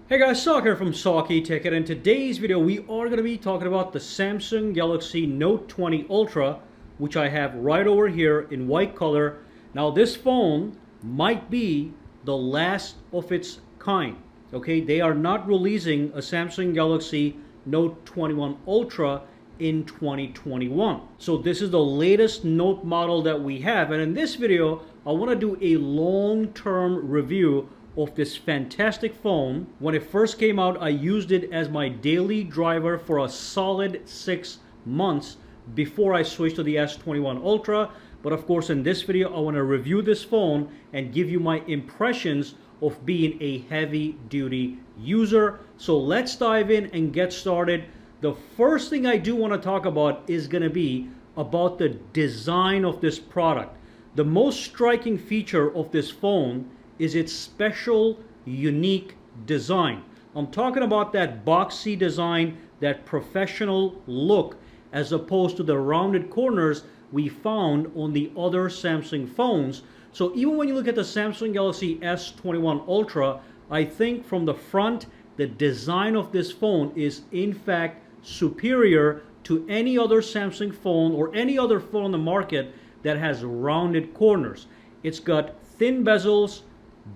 Hey guys, Sak here from SAKITECH, and in today's video we are going to be talking about the Samsung Galaxy Note 20 Ultra, which I have right over here in white color. Now this phone might be the last of its kind. Okay, they are not releasing a Samsung Galaxy Note 21 Ultra in 2021. So this is the latest Note model that we have, and in this video I want to do a long-term review of this fantastic phone. When it first came out, I used it as my daily driver for a solid 6 months before I switched to the S21 Ultra. But of course, in this video, I want to review this phone and give you my impressions of being a heavy-duty user. So let's dive in and get started. The first thing I do want to talk about is going to be about the design of this product. The most striking feature of this phone is its special, unique design. I'm talking about that boxy design, that professional look, as opposed to the rounded corners we found on the other Samsung phones. So even when you look at the Samsung Galaxy S21 Ultra, I think from the front, the design of this phone is in fact superior to any other Samsung phone or any other phone on the market that has rounded corners. It's got thin bezels,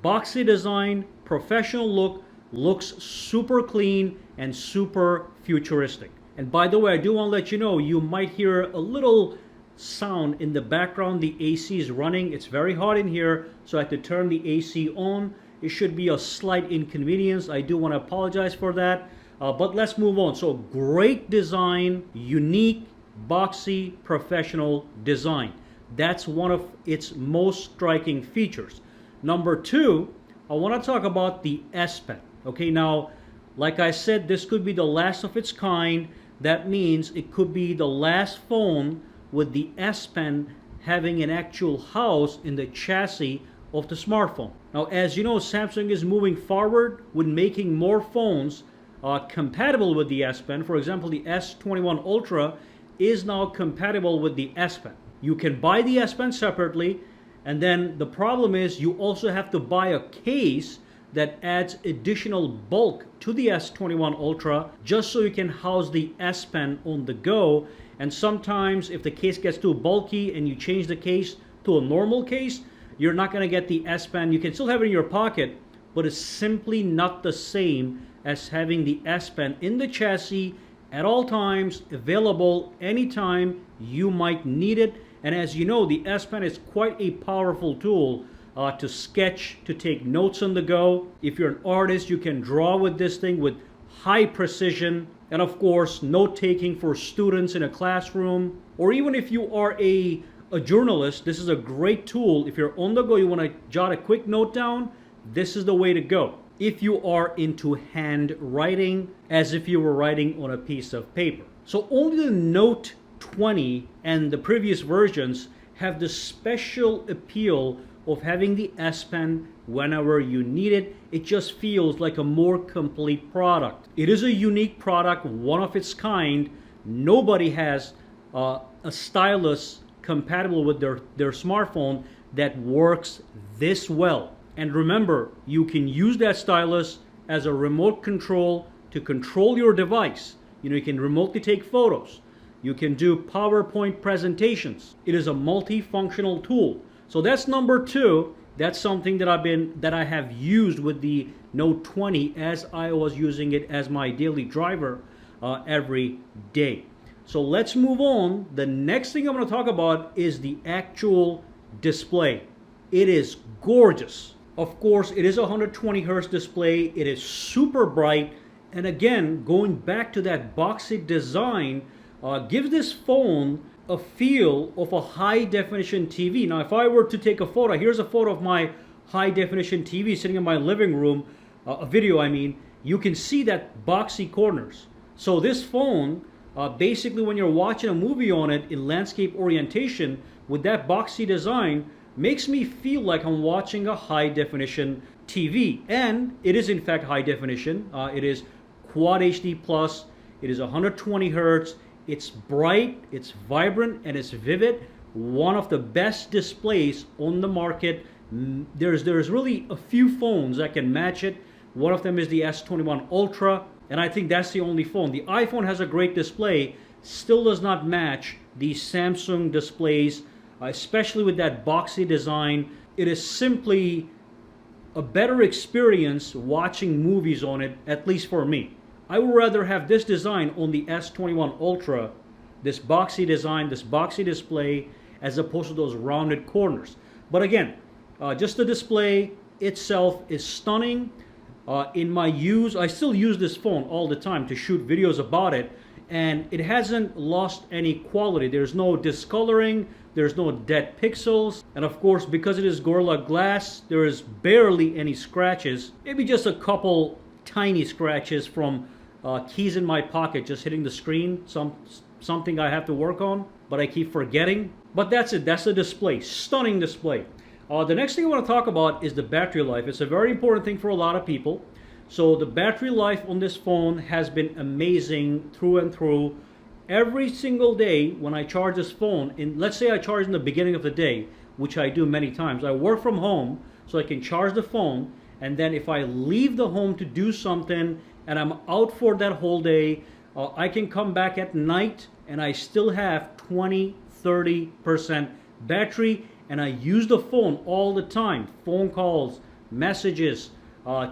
boxy design, professional look, looks super clean and super futuristic. And by the way, I do want to let you know, you might hear a little sound in the background. The AC is running. It's very hot in here, so I had to turn the AC on. It should be a slight inconvenience. I do want to apologize for that. But let's move on. So great design, unique, boxy, professional design. That's one of its most striking features. Number two, I want to talk about the S Pen. Okay, now, like I said, this could be the last of its kind. That means it could be the last phone with the S Pen having an actual house in the chassis of the smartphone. Now, as you know, Samsung is moving forward with making more phones compatible with the S Pen. For example, the S21 Ultra is now compatible with the S Pen. You can buy the S Pen separately, and then the problem is you also have to buy a case that adds additional bulk to the S21 Ultra just so you can house the S Pen on the go. And sometimes if the case gets too bulky and you change the case to a normal case, you're not going to get the S Pen. You can still have it in your pocket, but it's simply not the same as having the S Pen in the chassis at all times, available anytime you might need it. And as you know, the S Pen is quite a powerful tool to sketch, to take notes on the go. If you're an artist, you can draw with this thing with high precision. And of course, note taking for students in a classroom, or even if you are a journalist, this is a great tool. If you're on the go, you want to jot a quick note down, this is the way to go. If you are into handwriting, as if you were writing on a piece of paper. So only the Note 20 and the previous versions have the special appeal of having the S Pen whenever you need it. It just feels like a more complete product. It is a unique product, one of its kind. Nobody has a stylus compatible with their smartphone that works this well. And remember, you can use that stylus as a remote control to control your device. You can remotely take photos. You can do PowerPoint presentations. It is a multifunctional tool. So that's number two. That's something that I have used with the Note 20 as I was using it as my daily driver every day. So let's move on. The next thing I'm going to talk about is the actual display. It is gorgeous. Of course, it is a 120 Hz display. It is super bright. And again, going back to that boxy design, gives this phone a feel of a high-definition TV. Now, if I were to take a photo, here's a photo of my high-definition TV sitting in my living room, a video I mean, you can see that boxy corners. So this phone, basically when you're watching a movie on it in landscape orientation with that boxy design, makes me feel like I'm watching a high-definition TV. And it is in fact high definition. It is Quad HD+, it is 120 Hz, it's bright, it's vibrant, and it's vivid. One of the best displays on the market. There's really a few phones that can match it. One of them is the S21 Ultra, and I think that's the only phone. The iPhone has a great display, still does not match the Samsung displays, especially with that boxy design. It is simply a better experience watching movies on it, at least for me. I would rather have this design on the S21 Ultra, this boxy design, this boxy display, as opposed to those rounded corners. But again, just the display itself is stunning. In my use, I still use this phone all the time to shoot videos about it, and it hasn't lost any quality. There's no discoloring, there's no dead pixels, and of course, because it is Gorilla Glass, there is barely any scratches. Maybe just a couple tiny scratches from keys in my pocket just hitting the screen, something I have to work on, but I keep forgetting. But that's it, that's the display, stunning display. The next thing I want to talk about is the battery life. It's a very important thing for a lot of people. So the battery life on this phone has been amazing through and through. Every single day when I charge this phone, let's say I charge in the beginning of the day, which I do many times. I work from home, so I can charge the phone, and then if I leave the home to do something and I'm out for that whole day, I can come back at night and I still have 20-30% battery, and I use the phone all the time. Phone calls, messages,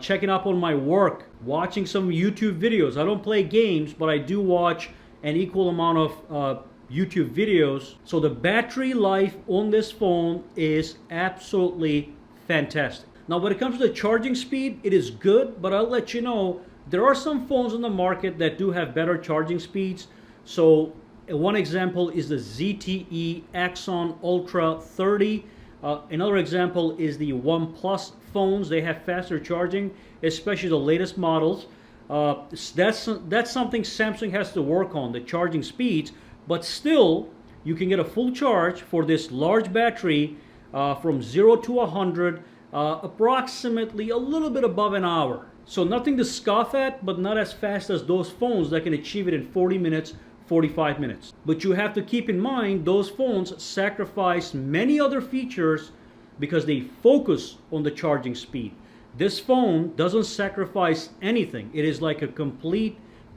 checking up on my work, watching some YouTube videos. I don't play games, but I do watch an equal amount of YouTube videos. So the battery life on this phone is absolutely fantastic. Now when it comes to the charging speed, it is good, but I'll let you know, there are some phones on the market that do have better charging speeds. So one example is the ZTE Axon Ultra 30. Another example is the OnePlus phones. They have faster charging, especially the latest models. That's something Samsung has to work on, the charging speeds, but still you can get a full charge for this large battery from 0 to 100 approximately a little bit above an hour. So nothing to scoff at, but not as fast as those phones that can achieve it in 40 minutes, 45 minutes. But you have to keep in mind those phones sacrifice many other features because they focus on the charging speed. This phone doesn't sacrifice anything. It is like a complete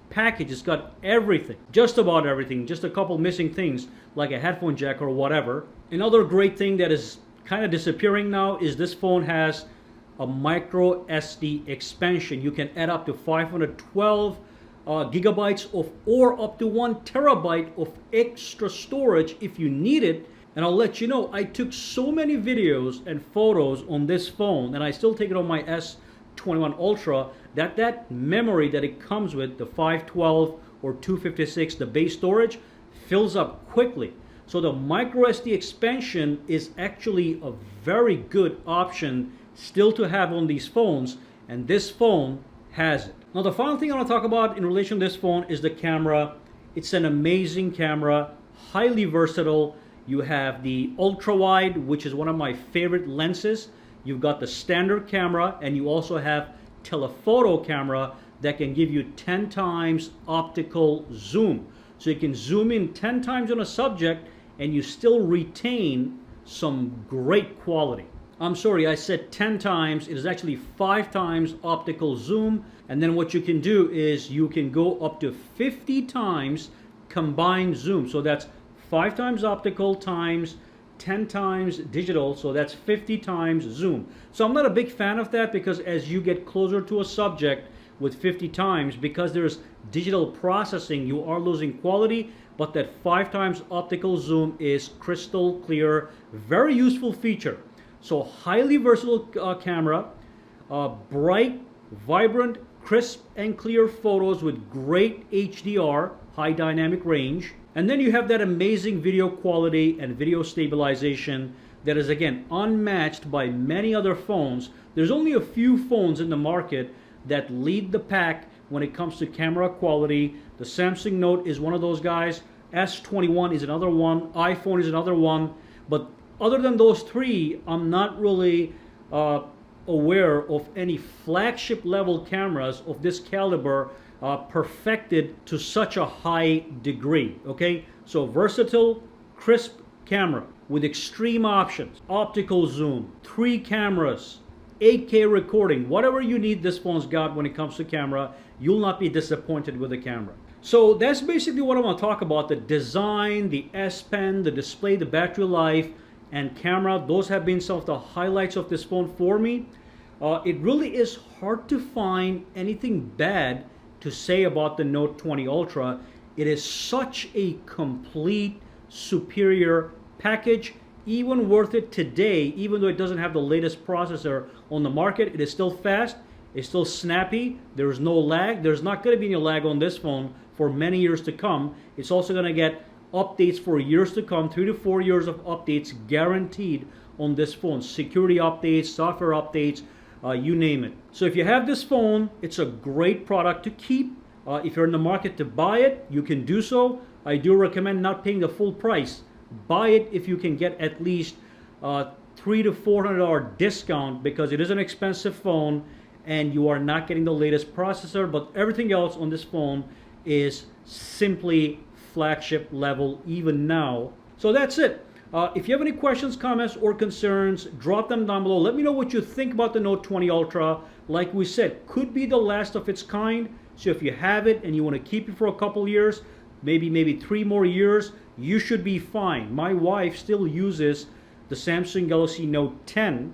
package. It's got everything, just about everything, just a couple missing things like a headphone jack or whatever. Another great thing that is kind of disappearing now is this phone has a micro SD expansion. You can add up to 512 gigabytes of, or up to 1 terabyte of extra storage if you need it. And I'll let you know, I took so many videos and photos on this phone, and I still take it on my S21 Ultra, that memory that it comes with, the 512 or 256, the base storage, fills up quickly. So the micro SD expansion is actually a very good option still to have on these phones, and this phone has it. Now the final thing I want to talk about in relation to this phone is the camera. It's an amazing camera, highly versatile. You have the ultra wide, which is one of my favorite lenses. You've got the standard camera, and you also have telephoto camera that can give you 10 times optical zoom. So you can zoom in 10 times on a subject and you still retain some great quality. I'm sorry, I said 10 times. It is actually 5 times optical zoom. And then what you can do is you can go up to 50 times combined zoom. So that's 5 times optical times 10 times digital, so that's 50 times zoom. So I'm not a big fan of that, because as you get closer to a subject with 50 times, because there's digital processing, you are losing quality, but that 5 times optical zoom is crystal clear. Very useful feature. So highly versatile camera, bright, vibrant, crisp and clear photos with great HDR, high dynamic range. And then you have that amazing video quality and video stabilization that is, again, unmatched by many other phones. There's only a few phones in the market that lead the pack when it comes to camera quality. The Samsung Note is one of those guys. S21 is another one. iPhone is another one. But other than those three, I'm not really aware of any flagship level cameras of this caliber perfected to such a high degree. Okay, so versatile, crisp camera with extreme options, optical zoom, 3 cameras, 8K recording, whatever you need, this phone's got when it comes to camera. You'll not be disappointed with the camera. So that's basically what I want to talk about. The design, the S Pen, the display, the battery life, and camera. Those have been some of the highlights of this phone for me. It really is hard to find anything bad to say about the Note 20 Ultra. It is such a complete, superior package, even worth it today. Even though it doesn't have the latest processor on the market, it is still fast, it's still snappy, there's no lag. There's not going to be any lag on this phone for many years to come. It's also going to get updates for years to come, 3 to 4 years of updates guaranteed on this phone. Security updates, software updates, you name it. So if you have this phone, it's a great product to keep. If you're in the market to buy it, you can do so. I do recommend not paying the full price. Buy it if you can get at least $300 to $400 discount, because it is an expensive phone and you are not getting the latest processor, but everything else on this phone is simply flagship level even now. So that's it. If you have any questions, comments, or concerns, drop them down below. Let me know what you think about the Note 20 Ultra. Like we said, could be the last of its kind. So if you have it and you want to keep it for a couple years, maybe 3 more years, you should be fine. My wife still uses the Samsung Galaxy Note 10,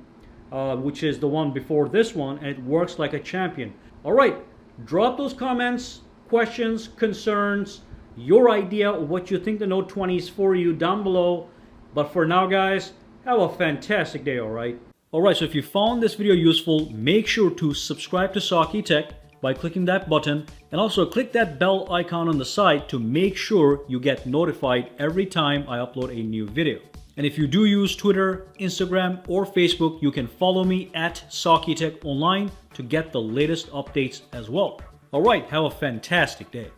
which is the one before this one, and it works like a champion. All right, drop those comments, questions, concerns, your idea of what you think the Note 20 is for you down below. But for now, guys, have a fantastic day, all right? All right, so if you found this video useful, make sure to subscribe to SAKITECH by clicking that button, and also click that bell icon on the side to make sure you get notified every time I upload a new video. And if you do use Twitter, Instagram, or Facebook, you can follow me at SAKITECH online to get the latest updates as well. All right, have a fantastic day.